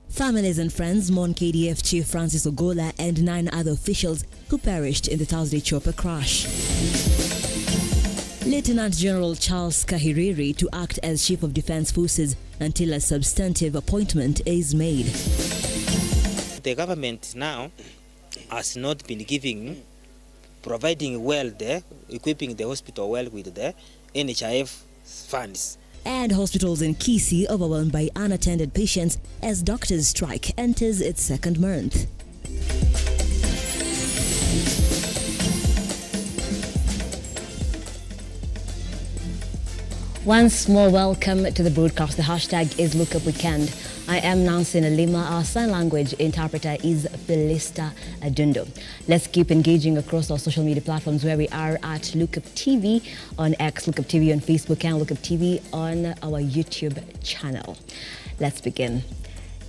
Families and friends mourn KDF Chief Francis Ogolla and 9 other officials who perished in the Thursday chopper crash. Lieutenant General Charles Kahiriri to act as Chief of Defense Forces until a substantive appointment is made. The government now has not been providing well there, equipping the hospital well with the NHIF funds. And hospitals in Kisii overwhelmed by unattended patients as doctors' strike enters its second month. Once more, welcome to the broadcast. The hashtag is Lookuptv. I am Nancy Nalima. Our sign language interpreter is Felista Adundo. Let's keep engaging across our social media platforms where we are at Lookuptv on X, Lookuptv on Facebook, and Lookuptv on our YouTube channel. Let's begin.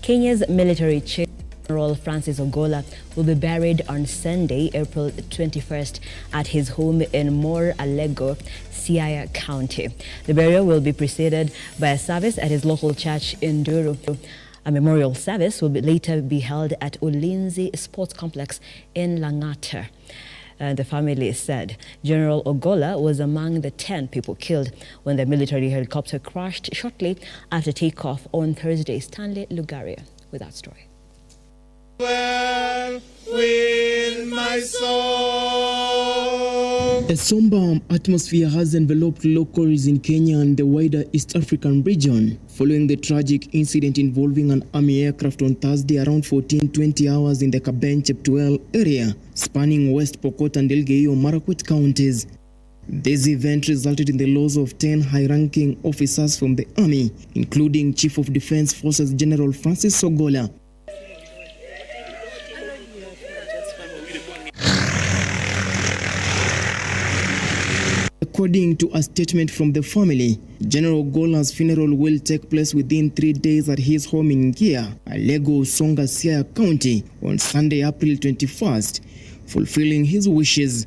Kenya's military chief, General Francis Ogolla, will be buried on Sunday, April 21st, at his home in Alego, Siaya County. The burial will be preceded by a service at his local church in Duru. A memorial service will later be held at Ulinzi Sports Complex in Lang'ata. The family said General Ogolla was among the 10 people killed when the military helicopter crashed shortly after takeoff on Thursday. Stanley Lugaria with that story. Well with my soul. A somber atmosphere has enveloped locals in Kenya and the wider East African region following the tragic incident involving an army aircraft on Thursday around 14:20 hours in the Kabenchep-Tuel area, spanning West Pokot and Elgeyo Marakwet counties. This event resulted in the loss of 10 high-ranking officers from the army, including Chief of Defense Forces General Francis Ogolla. According to a statement from the family, General Ogola's funeral will take place within 3 days at his home in Ngia, Alego, Songa, Siaya County on Sunday, April 21st, fulfilling his wishes.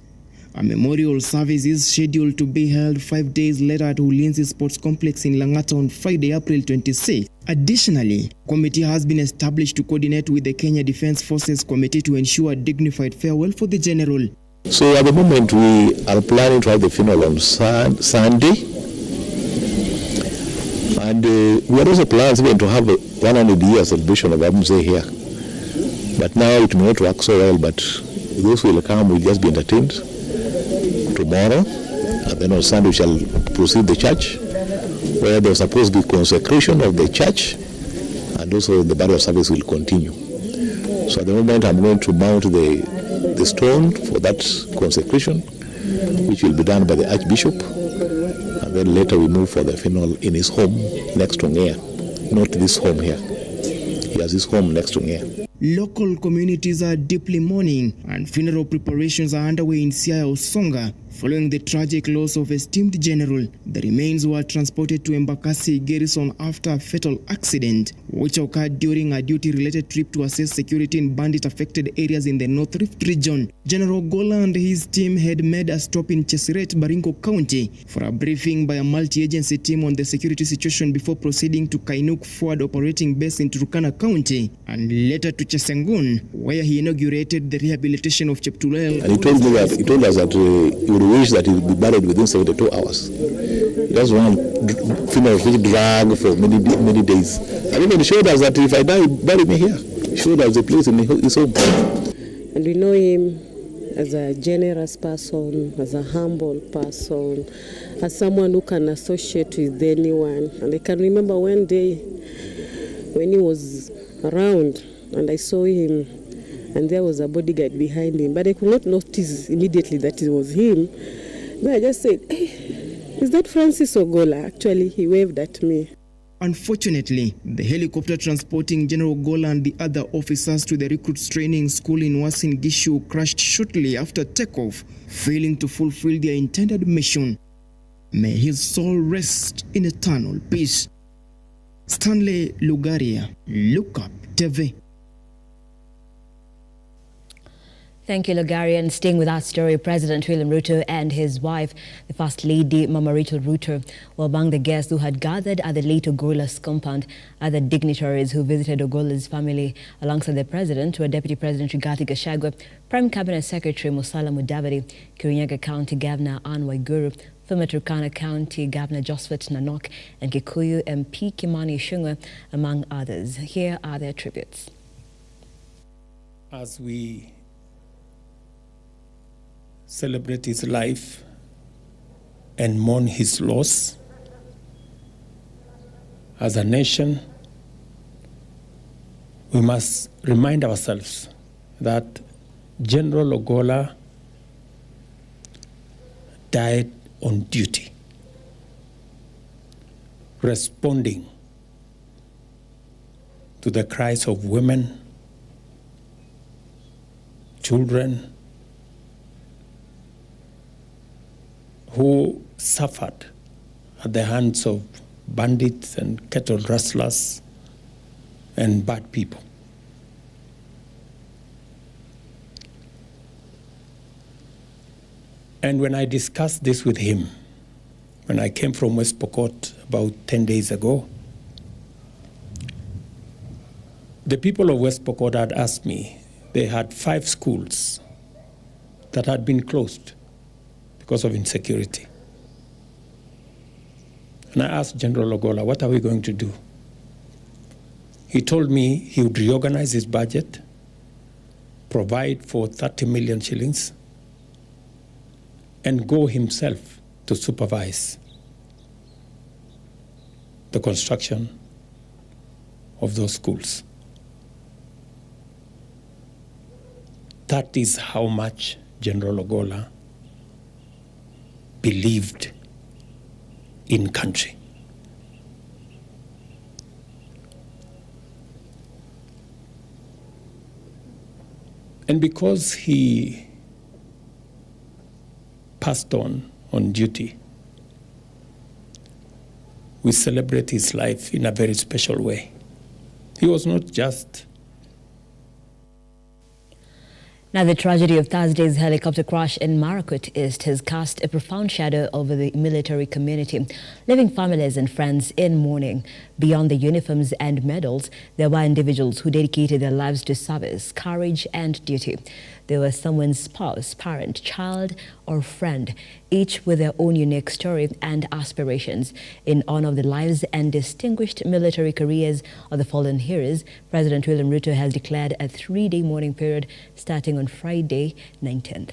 A memorial service is scheduled to be held 5 days later at Ulinzi Sports Complex in Lang'ata on Friday, April 26th. Additionally, a committee has been established to coordinate with the Kenya Defense Forces Committee to ensure a dignified farewell for the general. So at the moment we are planning to have the funeral on Sunday, and we are also planning even to have a 100-year celebration of Amuse here. But now it may not work so well, but those who will come will just be entertained tomorrow, and then on Sunday we shall proceed the church, where there was supposed to be consecration of the church, and also the burial service will continue. So at the moment I'm going to mount the stone for that consecration, which will be done by the Archbishop, and then later we move for the funeral in his home next to Ngia. Not this home here. He has his home next to Ngia. Local communities are deeply mourning, and funeral preparations are underway in Siaya Songa following the tragic loss of esteemed general. The remains were transported to Embakasi garrison after a fatal accident, which occurred during a duty-related trip to assess security in bandit-affected areas in the North Rift region. General Ogolla and his team had made a stop in Chesiret, Baringo County, for a briefing by a multi-agency team on the security situation before proceeding to Kainuk Forward Operating Base in Turkana County, and later to Chesengun, where he inaugurated the rehabilitation of Cheptulel. And he told us that he would wish that he would be buried within 72 hours. He doesn't want funeral which drag for many days. And even he showed us that if I die, bury me here. He showed us the place in his home. And we know him as a generous person, as a humble person, as someone who can associate with anyone. And I can remember one day when he was around and I saw him, and there was a bodyguard behind him, but I could not notice immediately that it was him. Then I just said, "Hey, is that Francis Ogolla?" Actually, he waved at me. Unfortunately, the helicopter transporting General Ogolla and the other officers to the recruits training school in Uasin Gishu crashed shortly after takeoff, failing to fulfill their intended mission. May his soul rest in eternal peace. Stanley Lugaria, Lookuptv. Thank you, Logarian. Staying with that story, President William Ruto and his wife, the First Lady, Mama Rachel Ruto, were among the guests who had gathered at the late Ogola's compound. Other dignitaries who visited Ogola's family alongside the President were Deputy President Rigathi Gachagua, Prime Cabinet Secretary Musalia Mudavadi, Kirinyaga County Governor Anne Waiguru, former Turkana County Governor Josephat Nanok, and Kikuyu MP Kimani Ichung'wah, among others. Here are their tributes. As we celebrate his life and mourn his loss, as a nation, we must remind ourselves that General Ogolla died on duty, responding to the cries of women, children, who suffered at the hands of bandits and cattle rustlers and bad people. And when I discussed this with him, when I came from West Pokot about 10 days ago, the people of West Pokot had asked me, they had 5 schools that had been closed because of insecurity. And I asked General Ogolla, what are we going to do? He told me he would reorganize his budget, provide for 30 million shillings, and go himself to supervise the construction of those schools. That is how much General Ogolla believed in country. And because he passed on duty, we celebrate his life in a very special way. He was not just... Now, the tragedy of Thursday's helicopter crash in Marakut East has cast a profound shadow over the military community, leaving families and friends in mourning. Beyond the uniforms and medals, there were individuals who dedicated their lives to service, courage, and duty. They were someone's spouse, parent, child, or friend, each with their own unique story and aspirations. In honor of the lives and distinguished military careers of the fallen heroes, President William Ruto has declared a 3-day mourning period starting on Friday, 19th.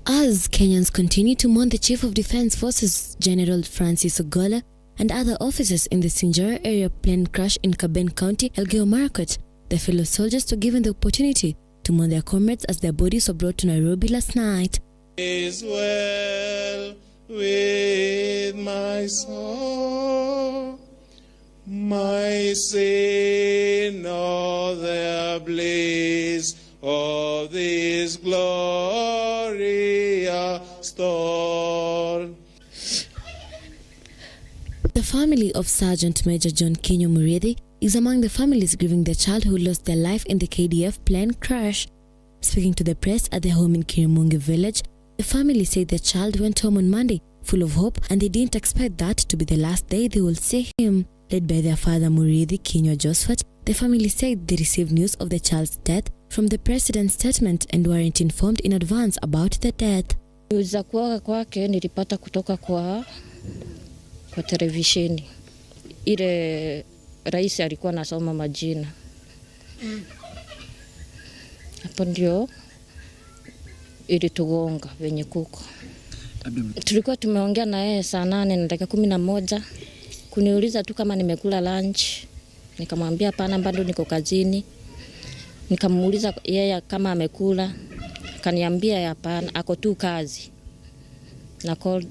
As Kenyans continue to mourn the Chief of Defense Forces, General Francis Ogolla, and other officers in the Sinjara area plane crash in Kaben County, Elgeyo Marakwet, the fellow soldiers were given the opportunity to mourn their comrades as their bodies were brought to Nairobi last night. Is well with my soul, my sin, all the bliss of this glorious dawn. The family of Sergeant Major John Kinyo Muriithi is among the families grieving their child who lost their life in the KDF plane crash. Speaking to the press at their home in Kirimungi village, the family said their child went home on Monday full of hope and they didn't expect that to be the last day they will see him. Led by their father Muriithi Kinyo Josephat, the family said they received news of the child's death from the president's statement and weren't informed in advance about the death. News za kuaga kwake nilipata kutoka kwa televisheni. Ile rais alikuwa anasoma majina. Hapo ndio ilitugonga venye kuko. Tulikuwa tumeongea na yeye saa 8 na dakika 11. Kuniuliza tu kama nimekula lunch. Nikamwambia hapana, bado niko kazini. Nikamuuliza yeye kama amekula. Kaniambia hapana, ako tu kazi. Na call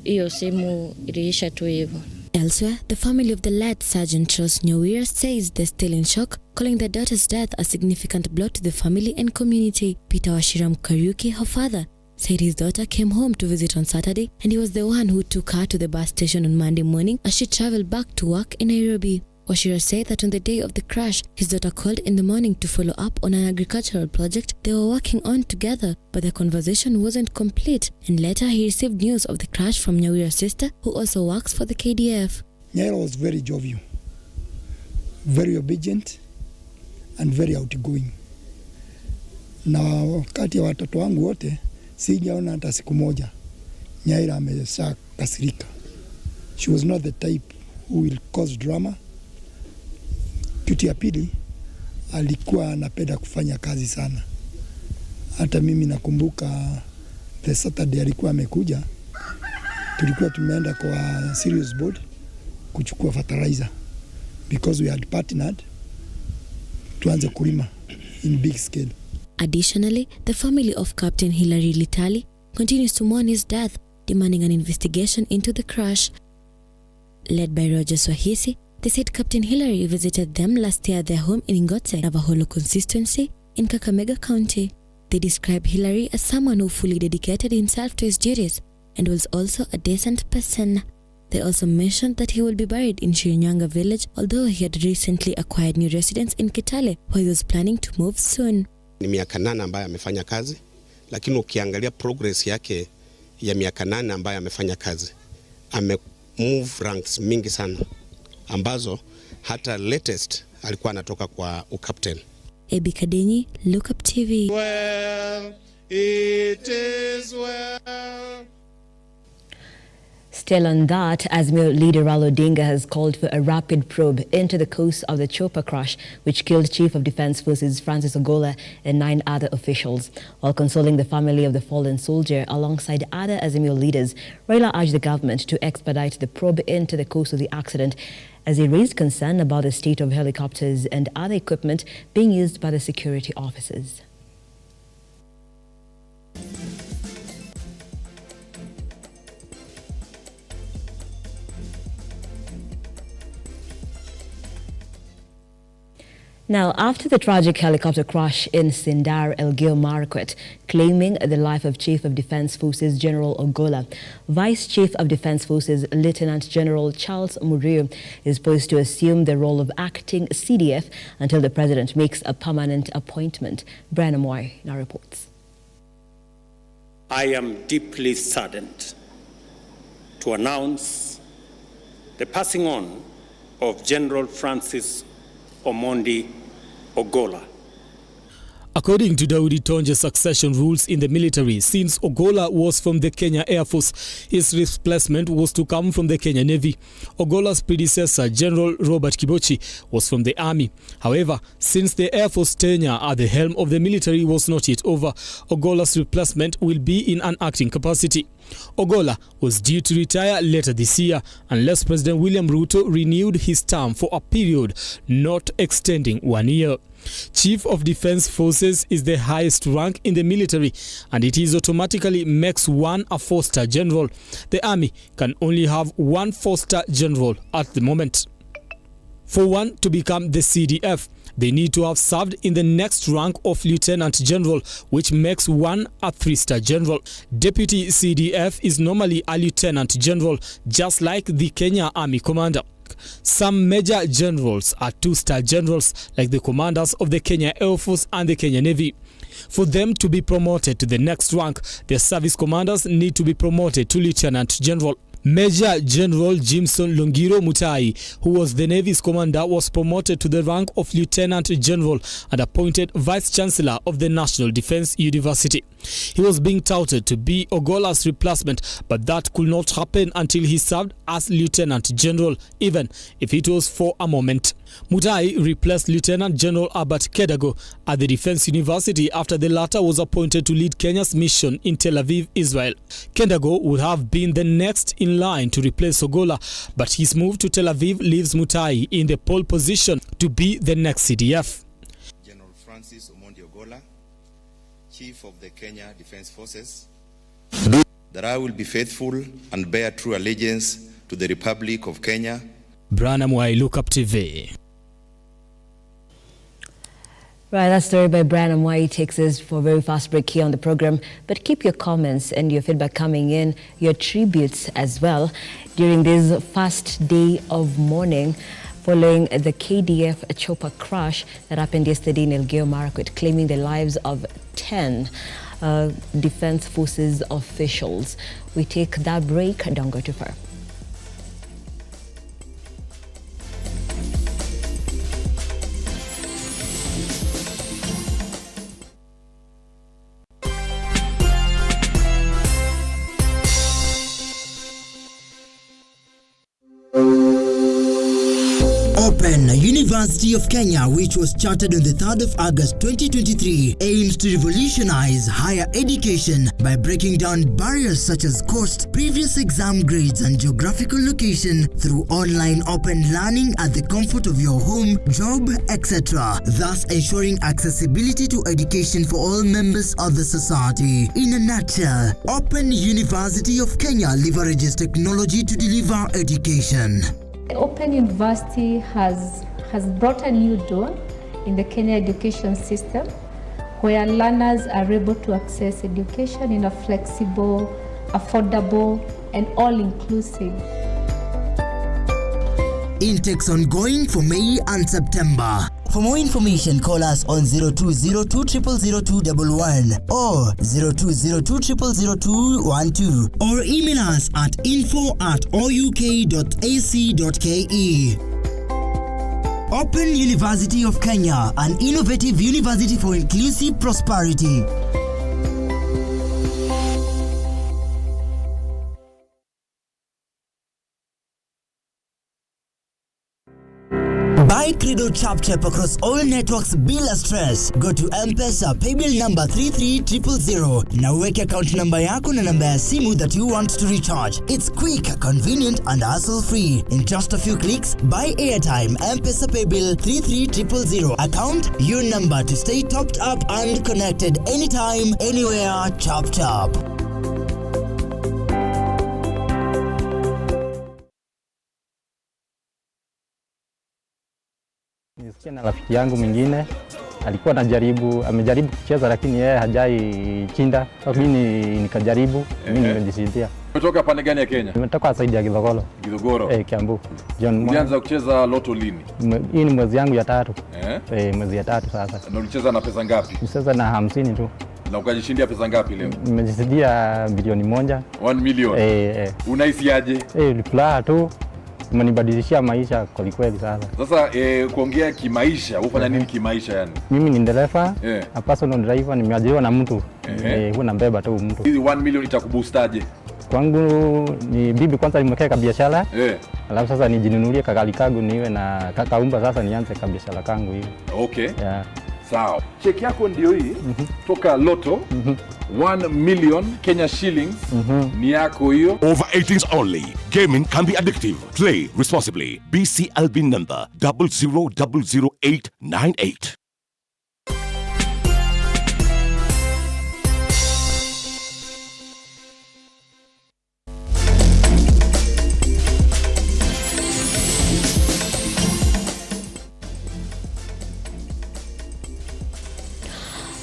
hiyo simu iliisha tu hivyo. Elsewhere, the family of the late Sergeant Charles Nyawira says they're still in shock, calling their daughter's death a significant blow to the family and community. Peter Washiram Kariuki, her father, said his daughter came home to visit on Saturday and he was the one who took her to the bus station on Monday morning as she traveled back to work in Nairobi. Washira said that on the day of the crash, his daughter called in the morning to follow up on an agricultural project they were working on together, but the conversation wasn't complete, and later he received news of the crash from Nyawira's sister, who also works for the KDF. Nyaira was very jovial, very obedient, and very outgoing. Na wakati ya watoto wangu wote, sijaona hata siku moja Nyaira amesha kasirika. She was not the type who will cause drama. Kitu ya pili, alikuwa anapenda kufanya kazi sana. Hata mimi nakumbuka the Saturday alikuwa amekuja, tulikuwa tumeenda kwa serious board kuchukua fertilizer because we had partnered tuanze kulima in big scale. Additionally, the family of Captain Hilary Litali continues to mourn his death, demanding an investigation into the crash. Led by Roger Swahisi, they said Captain Hilary visited them last year at their home in Ngote, Navaholo constituency in Kakamega County. They described Hilary as someone who fully dedicated himself to his duties and was also a decent person. They also mentioned that he will be buried in Shirinyanga village, although he had recently acquired new residence in Kitale, where he was planning to move soon. Ni miaka 8 ambayo amefanya kazi, lakini ukiangalia progress yake ya miaka 8 ambayo amefanya kazi, move ranks mingi sana, ambazo hata latest alikuwa anatoka kwa ukapten. Ebi Kadenyi, Lookuptv. Well, it is well. Still on that, azimio leader Raila Odinga has called for a rapid probe into the cause of the chopper crash which killed Chief of Defence Forces Francis Ogola and 9 other officials. While consoling the family of the fallen soldier alongside other azimio leaders, Raila urged the government to expedite the probe into the cause of the accident, as he raised concern about the state of helicopters and other equipment being used by the security officers. Now, after the tragic helicopter crash in Sindar, Elgeyo Marakwet, claiming the life of Chief of Defence Forces General Ogola, Vice Chief of Defence Forces Lieutenant General Charles Murio is poised to assume the role of acting CDF until the President makes a permanent appointment. Brian Amoy now reports. I am deeply saddened to announce the passing on of General Francis Omondi Ogola. According to Daudi Tonje's succession rules in the military, since Ogola was from the Kenya Air Force, his replacement was to come from the Kenya Navy. Ogola's predecessor, General Robert Kibochi, was from the Army. However, since the Air Force tenure at the helm of the military was not yet over, Ogola's replacement will be in an acting capacity. Ogola was due to retire later this year unless President William Ruto renewed his term for a period not extending 1 year. Chief of Defence Forces is the highest rank in the military, and it is automatically makes one a 4-star general. The army can only have 1 4-star general at the moment. For one to become the CDF, they need to have served in the next rank of Lieutenant General, which makes one a 3-star general. Deputy CDF is normally a Lieutenant General, just like the Kenya Army Commander. Some major generals are 2-star generals, like the commanders of the Kenya Air Force and the Kenya Navy. For them to be promoted to the next rank, their service commanders need to be promoted to Lieutenant General. Major General Jimson Longiro Mutai, who was the Navy's commander, was promoted to the rank of Lieutenant General and appointed Vice Chancellor of the National Defence University. He was being touted to be Ogola's replacement, but that could not happen until he served as Lieutenant General, even if it was for a moment. Mutai replaced Lieutenant General Albert Kedago at the Defence University after the latter was appointed to lead Kenya's mission in Tel Aviv, Israel. Kedago would have been the next in line to replace Ogola, but his move to Tel Aviv leaves Mutai in the pole position to be the next CDF. General Francis Omondi Ogola, Chief of the Kenya Defence Forces, that I will be faithful and bear true allegiance to the Republic of Kenya. Brian Amoy, Lookuptv. Right, that story by Brian Amoy takes us for a very fast break here on the program. But keep your comments and your feedback coming in, your tributes as well, during this first day of mourning following the KDF chopper crash that happened yesterday in Elgeyo Marakwet, claiming the lives of 10 Defense Forces officials. We take that break. Don't go too far. University of Kenya, which was chartered on the 3rd of August 2023, aims to revolutionize higher education by breaking down barriers such as cost, previous exam grades, and geographical location through online open learning at the comfort of your home, job, etc., thus ensuring accessibility to education for all members of the society. In a nutshell, Open University of Kenya leverages technology to deliver education. Open University has brought a new dawn in the Kenya education system, where learners are able to access education in a flexible, affordable, and all-inclusive. Intakes ongoing for May and September. For more information, call us on 0202000211 or 0202000212 or email us at info@ouk.ac.ke. Open University of Kenya, an innovative university for inclusive prosperity. Buy Credo Chap Chap across all networks bila stress. Go to M-Pesa paybill number 33000 na uweke account number yako na namba ya simu that you want to recharge. It's quick, convenient, and hassle-free. In just a few clicks, buy airtime, M-Pesa paybill 33000. Account, your number to stay topped up and connected anytime, anywhere, chap chap. Nisikia na rafiki yangu mwingine alikuwa amejaribu kucheza lakini yeye hajai chinda. Mimi nikajaribu, mimi nimejishindia. Umetoka pande gani ya Kenya? Nimetoka saidi ya Githogoro. Githogoro? Kiambu. Ulianza kucheza loto lini? Hii ni mwezi yangu ya 3. Mwezi ya 3 sasa. Na ulicheza na pesa ngapi? Nicheza na 50 tu. Na ukajishindia pesa ngapi leo? Nimejishindia bilioni 1. 1 million? Unahisi aje? Ni furaha tu. Umenibadilishia maisha kwa kweli sasa. Sasa kuongea kimaisha, ufanya nini kimaisha yani? Mimi ni dereva, a personal driver, nimeajiriwa na mtu. Huwa nambeba tu mtu. Hizi 1 million itakuboostaje? Kwangu ni bibi kwanza nimeweka biashara. Alafu sasa nijinunulie kagari kangu niwe na kakaumba sasa nianze biashara kangu hivi. Okay. Sawa. Cheki yako ndio hii toka Loto 1 million Kenya shillings ni yako hiyo. Over 18s only. Gaming can be addictive. Play responsibly. BCLB number 000898.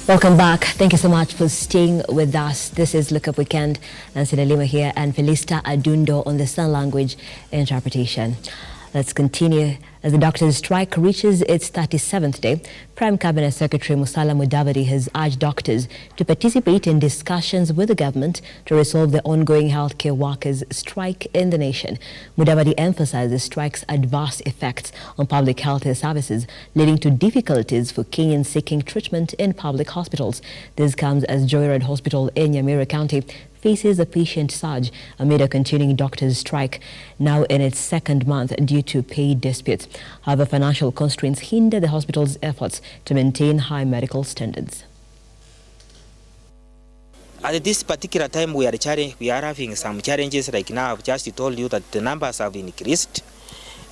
Welcome back. Thank you so much for staying with us. This is Look Up Weekend. Nancy Lima here and Felista Adundo on the sign language interpretation. Let's continue. As the doctors' strike reaches its 37th day, Prime Cabinet Secretary Musalia Mudavadi has urged doctors to participate in discussions with the government to resolve the ongoing healthcare workers' strike in the nation. Mudavadi emphasized the strike's adverse effects on public health services, leading to difficulties for Kenyans seeking treatment in public hospitals. This comes as Joyride Hospital in Nyamira County faces a patient surge amid a continuing doctors' strike, now in its second month due to pay disputes. However, financial constraints hinder the hospital's efforts to maintain high medical standards. At this particular time, we are having some challenges. Like now, I've just told you that the numbers have increased,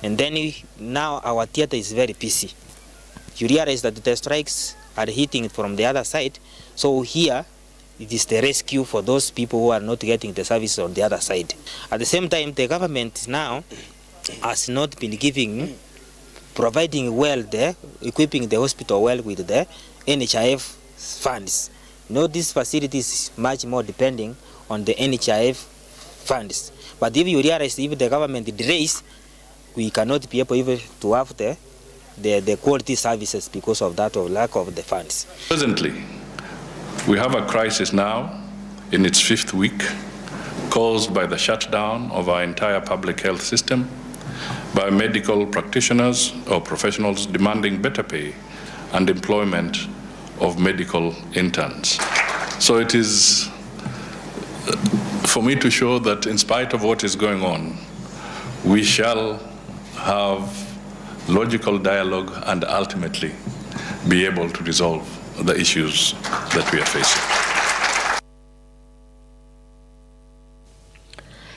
and then now our theater is very busy. You realize that the strikes are hitting from the other side, so here it is the rescue for those people who are not getting the service on the other side. At the same time, the government now has not been providing well equipping the hospital well with the NHIF funds. You know, this facility is much more depending on the NHIF funds. But if you realize, if the government delays we cannot be able even to have the quality services because of that, or lack of the funds. Presently, we have a crisis now in its 5th week, caused by the shutdown of our entire public health system, by medical practitioners or professionals demanding better pay and employment of medical interns. So it is for me to show that in spite of what is going on, we shall have logical dialogue and ultimately be able to resolve the issues that we are facing.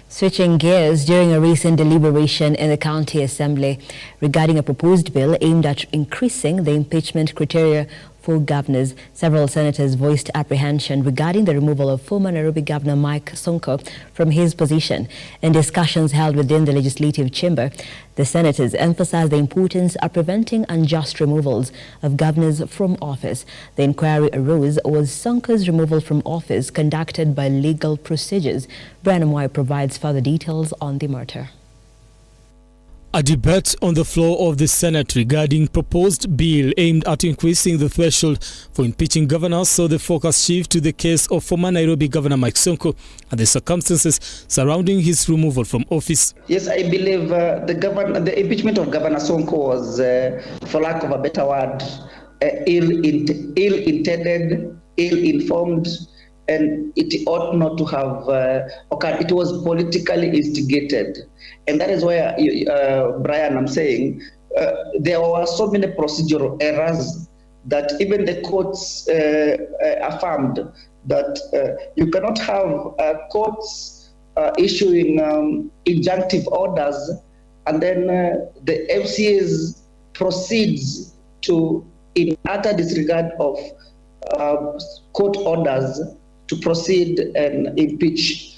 Switching gears, during a recent deliberation in the County Assembly regarding a proposed bill aimed at increasing the impeachment criteria for governors, several senators voiced apprehension regarding the removal of former Nairobi Governor Mike Sonko from his position. In discussions held within the legislative chamber, the senators emphasized the importance of preventing unjust removals of governors from office. The inquiry arose, was Sonko's removal from office conducted by legal procedures? Brian Amoy provides further details on the matter. A debate on the floor of the Senate regarding proposed bill aimed at increasing the threshold for impeaching governors saw the focus shift to the case of former Nairobi Governor Mike Sonko and the circumstances surrounding his removal from office. Yes, I believe the impeachment of Governor Sonko was, for lack of a better word, ill-intended, ill-informed, and it ought not to have occurred. It was politically instigated. And that is why, Brian, I'm saying there were so many procedural errors that even the courts affirmed that you cannot have courts issuing injunctive orders and then the FCAs proceeds to, in utter disregard of court orders, to proceed and impeach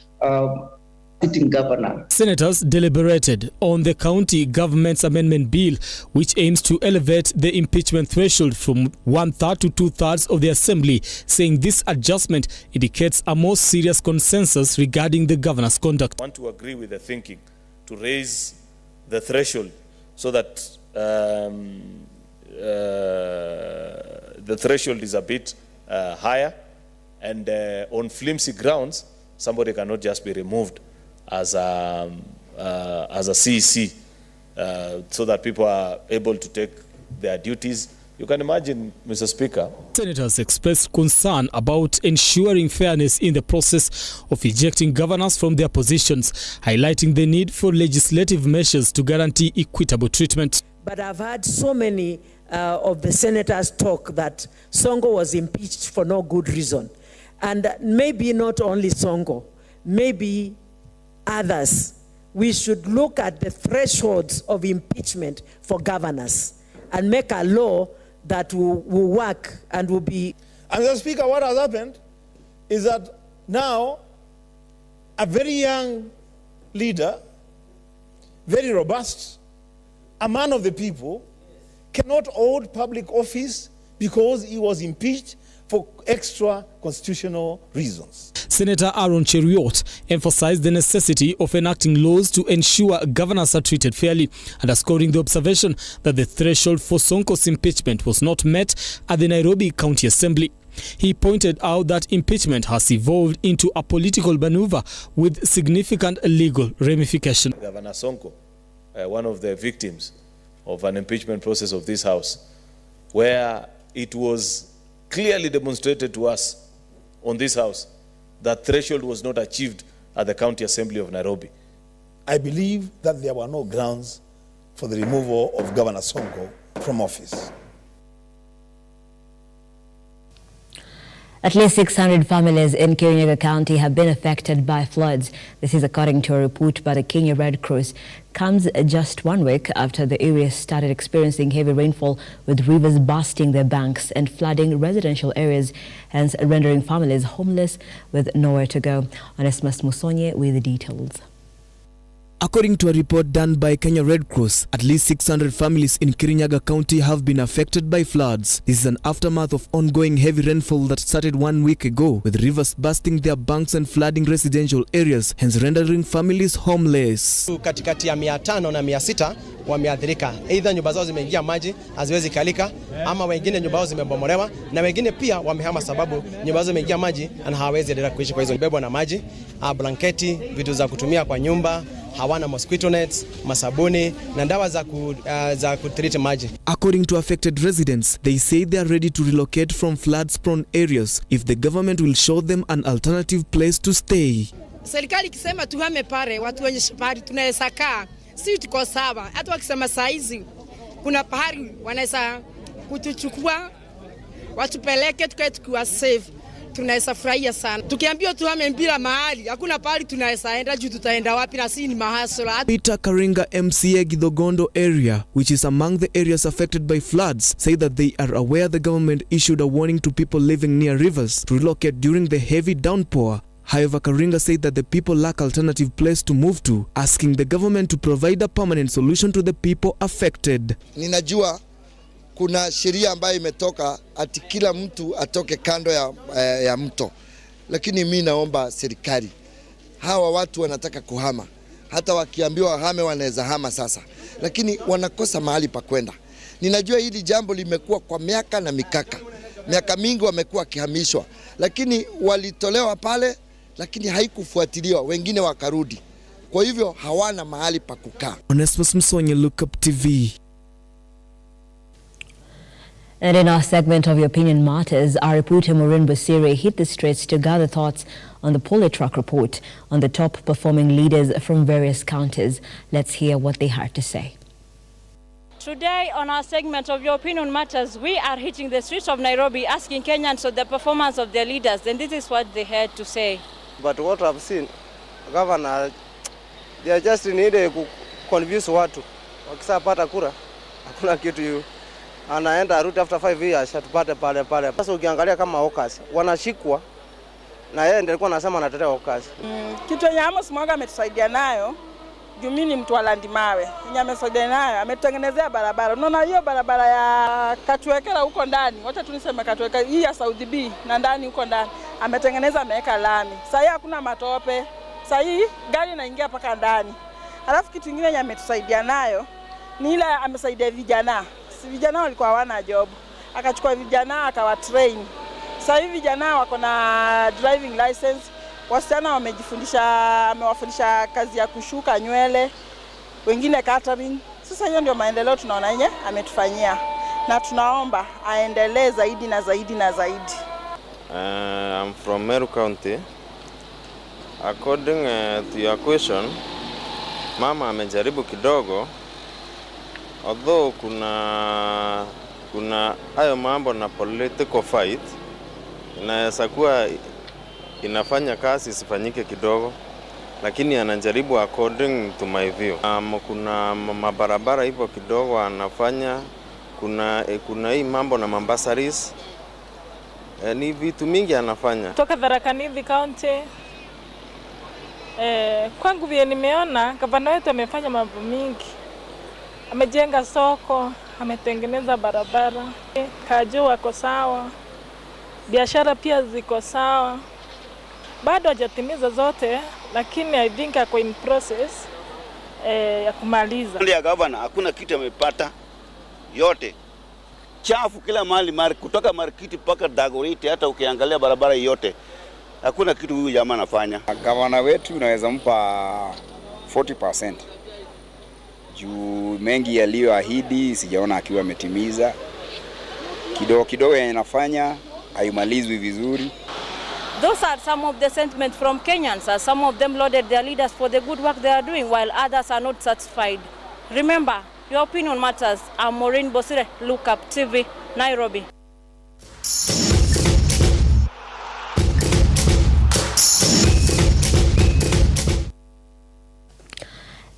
sitting governor. Senators deliberated on the county government's amendment bill, which aims to elevate the impeachment threshold from 1/3 to 2/3 of the assembly, saying this adjustment indicates a more serious consensus regarding the governor's conduct. I want to agree with the thinking to raise the threshold so that the threshold is a bit higher, and on flimsy grounds, somebody cannot just be removed as a CEC, so that people are able to take their duties. You can imagine, Mr. Speaker. Senators expressed concern about ensuring fairness in the process of ejecting governors from their positions, highlighting the need for legislative measures to guarantee equitable treatment. But I've heard so many of the senators talk that Sonko was impeached for no good reason. And maybe not only Sonko, maybe others. We should look at the thresholds of impeachment for governors and make a law that will work and will be... And Mr. Speaker, what has happened is that now a very young leader, very robust, a man of the people, cannot hold public office because he was impeached for extra constitutional reasons. Senator Aaron Cheruiyot emphasized the necessity of enacting laws to ensure governors are treated fairly, underscoring the observation that the threshold for Sonko's impeachment was not met at the Nairobi County Assembly. He pointed out that impeachment has evolved into a political maneuver with significant legal ramifications. Governor Sonko, one of the victims of an impeachment process of this House, where it was clearly demonstrated to us on this House that threshold was not achieved at the County Assembly of Nairobi. I believe that there were no grounds for the removal of Governor Sonko from office. At least 600 families in Kirinyaga County have been affected by floods. This is according to a report by the Kenya Red Cross. Comes just 1 week after the area started experiencing heavy rainfall, with rivers bursting their banks and flooding residential areas, hence rendering families homeless with nowhere to go. Onesmus Musonye with the details. According to a report done by Kenya Red Cross, at least 600 families in Kirinyaga County have been affected by floods. This is an aftermath of ongoing heavy rainfall that started 1 week ago, with rivers bursting their banks and flooding residential areas, hence rendering families homeless. Katikati ya 500 na 600 wameathirika. Either nyumba zao zimeingia maji, haziwezi kalika, ama wengine nyumba zao zimebomolewa, na wengine pia wamehama sababu nyumba zao zimeingia maji na hawawezi endelea kuishi kwa hizo bebwa na maji, blanketi, vitu za kutumia kwa nyumba, hawana mosquito nets, masabuni na dawa za kutreat maji. According to affected residents, they say they are ready to relocate from floods-prone areas if the government will show them an alternative place to stay. Serikali ikisema tuhame pale, watu wenye pahali tunaweza kaa, si tuko sawa. Hata wakisema saa hizi kuna pahali wanaweza kutuchukua, watupeleke tukae tukiwa safe, tunaweza furahia sana. Tukiambiwa tuhame bila mahali, hakuna pahali tunaweza enda, juu tutaenda wapi na si ni mahasla. Peter Karinga MCA Githogondo area, which is among the areas affected by floods, say that they are aware the government issued a warning to people living near rivers to relocate during the heavy downpour. However, Karinga said that the people lack alternative place to move to, asking the government to provide a permanent solution to the people affected. Ninajua kuna sheria ambayo imetoka ati kila mtu atoke kando ya mto. Lakini mimi naomba serikali, hawa watu wanataka kuhama. Hata wakiambiwa wahame wanaweza hama sasa. Lakini wanakosa mahali pa kwenda. Ninajua hili jambo limekuwa kwa miaka na mikaka. Miaka mingi wamekuwa wakihamishwa. Lakini walitolewa pale, lakini haikufuatiliwa, wengine wakarudi. Kwa hivyo hawana mahali pa kukaa. Onesmus Msonye, Lookuptv. And in our segment of Your Opinion Matters, our reporter Maureen Basire hit the streets to gather thoughts on the Polytrack report on the top performing leaders from various counties. Let's hear what they had to say. Today on our segment of Your Opinion Matters, we are hitting the streets of Nairobi asking Kenyans of the performance of their leaders, and this is what they had to say. But what I've seen, governor, they are just needed to convince watu. Wakisapata kura, hakuna kitu yu. Anaenda RUTO after 5 years, atupate pale. Sasa ukiangalia kama Okas, wanashikwa, na yeye ndiye alikuwa anasema anatetea Okas. Kitu yenye Amos Mwaga ametusaidia nayo, Jumi ni mtu wa Landimawe. Yenye amesaidia nayo, ametutengenezea barabara. Unaona hiyo barabara ya Katuekera huko ndani, wacha tuniseme Katuekera, hii ya Saudi B na ndani huko ndani. Ametengeneza, ameweka lami. Sasa hakuna matope. Sasa hii gari inaingia paka ndani. Alafu kitu kingine yenye ametusaidia nayo, ni ile amesaidia vijana. Vijana walikuwa hawana job. Akachukua vijana akawatrain. Sasa hivi vijana wako na driving license. Wasichana amewafundisha kazi ya kushuka nywele, wengine catering. Sasa hiyo ndio maendeleo tunaona yeye ametufanyia. Na tunaomba aendelee zaidi na zaidi na zaidi. I'm from Meru County. According to your question, mama amejaribu kidogo. Although kuna hayo mambo na political fight, inaweza kuwa inafanya kazi isifanyike kidogo, lakini anajaribu according to my view. Kuna mabarabara hivyo kidogo anafanya, kuna hii mambo na mambasaris, ni vitu mingi anafanya. Toka Tharaka Nithi County, kwangu vile nimeona gavana wetu amefanya mambo mingi. Amejenga soko, ametengeneza barabara, Kajua wako sawa, biashara pia ziko sawa. Bado hajatimiza zote, lakini I think ako in process ya kumaliza. Ndio gavana hakuna kitu amepata, yote chafu kila mahali, kutoka markiti mpaka Dagoretti, hata ukiangalia barabara yote hakuna kitu huyu jamaa anafanya. Gavana wetu unaweza mpa 40%. Juu mengi yaliyoahidi sijaona akiwa ametimiza. Kidogo yanafanya haimalizwi vizuri. Those are some of the sentiments from Kenyans, as some of them lauded their leaders for the good work they are doing, while others are not satisfied. Remember, Your Opinion Matters. I'm Maureen Bosire, Lookuptv, Nairobi.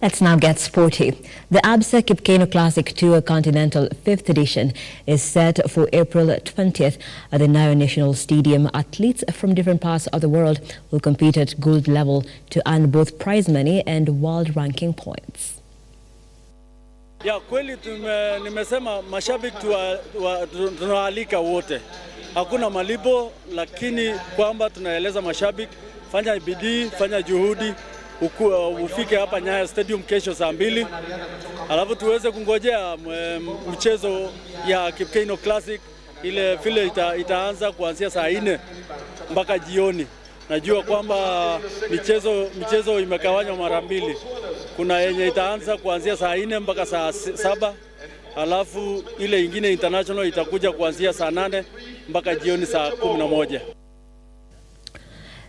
Let's now get sporty. The ABSA Kipkeino Classic Tour Continental 5th edition is set for April 20th at the Nyayo National Stadium. Athletes from different parts of the world will compete at gold level to earn both prize money and world ranking points. Ya kweli nimesema mashabiki tunawaalika wote. Hakuna malipo, lakini kwamba tunaeleza mashabiki fanya bidii, fanya juhudi ufike hapa Nyayo Stadium kesho saa 2, alafu tuweze kungojea mchezo ya Kipkeino Classic. Ile vile itaanza kuanzia saa 4 mpaka jioni. Najua kwamba michezo imekawanywa mara 2. Kuna yenye itaanza kuanzia saa 4 mpaka saa 7, alafu ile ingine international itakuja kuanzia saa 8 mpaka jioni saa 11.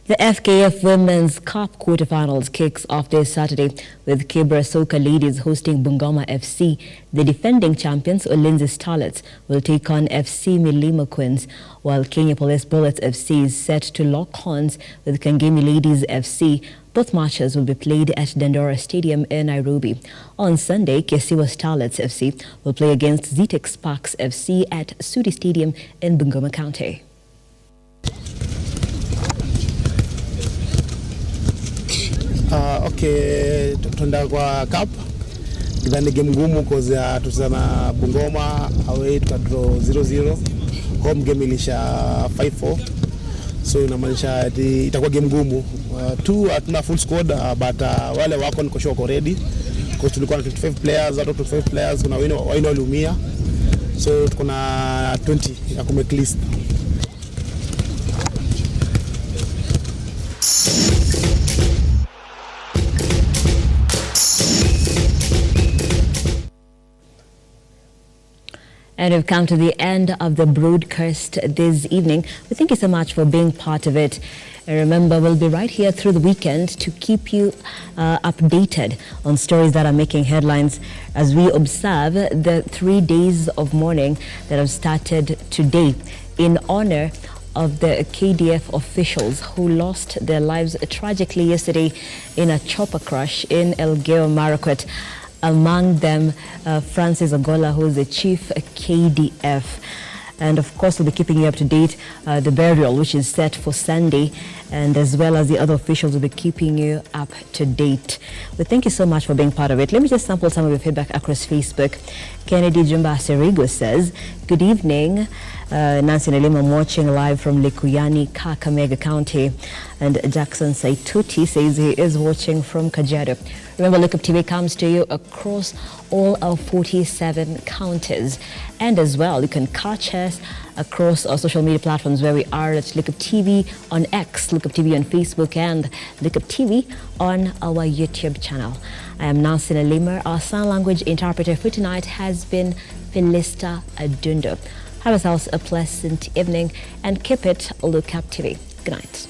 The FKF Women's Cup quarterfinals kicks off this Saturday with Kibra Soka Ladies hosting Bungoma FC. The defending champions, Ulinzi Starlets, will take on FC Milima Queens, while Kenya Police Bullets FC is set to lock horns with Kangemi Ladies FC. Both matches will be played at Dandora Stadium in Nairobi. On Sunday, Kesiwa Starlets FC will play against Zetex Sparks FC at Sudi Stadium in Bungoma County. Okay, tuenda kwa cup. Ni game ngumu cause tusana Bungoma away tukadraw 0-0. Home game ilisha 5-4. So inamaanisha itakuwa game ngumu. Hatuna full squad but wale wako niko sure wako ready. Cause tulikuwa na 55 players, out of 25 players kuna wengine waliumia. So tuko na 20 ya kumake list. And we've come to the end of the broadcast this evening. We thank you so much for being part of it. And remember, we'll be right here through the weekend to keep you updated on stories that are making headlines as we observe the 3 days of mourning that have started today in honor of the KDF officials who lost their lives tragically yesterday in a chopper crash in Elgeyo Marakwet. Among them, Francis Ogolla, who is the chief KDF. And of course, we'll be keeping you up to date. The burial, which is set for Sunday, and as well as the other officials will be keeping you up to date. But thank you so much for being part of it. Let me just sample some of your feedback across Facebook. Kennedy Jumba Serigo says, good evening. Nancy Nelima, I'm watching live from Likuyani, Kakamega County. And Jackson Saituti says he is watching from Kajiado. Remember, Lookuptv comes to you across all our 47 counties. And as well, you can catch us across our social media platforms where we are at Lookuptv on X, Lookuptv on Facebook, and Lookuptv on our YouTube channel. I am Nancy Nelima. Our sign language interpreter for tonight has been Felista Adundo. Have yourselves a pleasant evening and keep it Lookuptv. Good night.